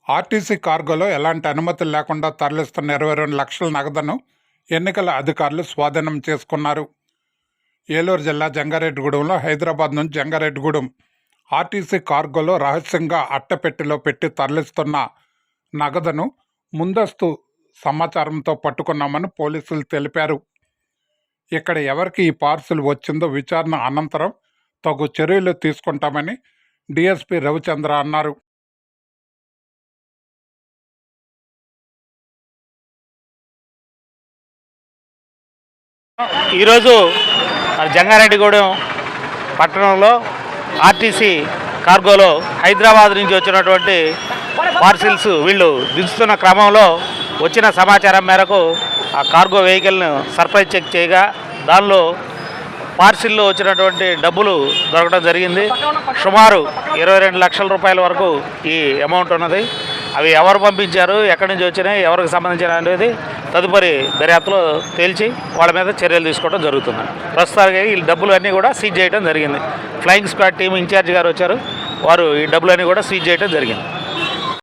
RTC కార్గోలో ఎలాంటి అనుమతులు లేకుండా తరలిస్తున్న 22 లక్షల నగదును ఎన్నికల అధికారులు స్వాధీనం చేసుకున్నారు. ఏలూరు జిల్లా జంగారెడ్డిగూడెంలో హైదరాబాద్ నుంచి జంగారెడ్డిగూడెం ఆర్టీసీ కార్గోలో రహస్యంగా అట్టపెట్టెలో పెట్టి తరలిస్తున్న నగదును ముందస్తు సమాచారంతో పట్టుకున్నామని పోలీసులు తెలిపారు. ఇక్కడ ఎవరికి ఈ పార్సిల్ వచ్చిందో విచారణ అనంతరం తగు చర్యలు తీసుకుంటామని డీఎస్పీ రవిచంద్ర అన్నారు. ఈరోజు జంగారెడ్డిగూడెం పట్టణంలో ఆర్టీసీ కార్గోలో హైదరాబాద్ నుంచి వచ్చినటువంటి పార్సిల్స్ వీళ్ళు దించుతున్న క్రమంలో వచ్చిన సమాచారం మేరకు ఆ కార్గో వెహికల్ను సర్ప్రైజ్ చెక్ చేయగా దానిలో పార్సిల్లో వచ్చినటువంటి డబ్బులు దొరకడం జరిగింది. సుమారు 22 లక్షల రూపాయల వరకు ఈ అమౌంట్ ఉన్నది. అవి ఎవరు పంపించారు, ఎక్కడి నుంచి వచ్చినాయి, ఎవరికి సంబంధించిన అనేది తదుపరి దర్యాప్తులో తేల్చి వాళ్ళ మీద చర్యలు తీసుకోవడం జరుగుతుంది. ప్రస్తుతానికి ఈ డబ్బులు అన్నీ కూడా సీజ్ చేయడం జరిగింది. ఫ్లయింగ్ స్క్వాడ్ టీం ఇన్ఛార్జ్ గారు వచ్చారు, వారు ఈ డబ్బులన్నీ కూడా సీజ్ చేయడం జరిగింది.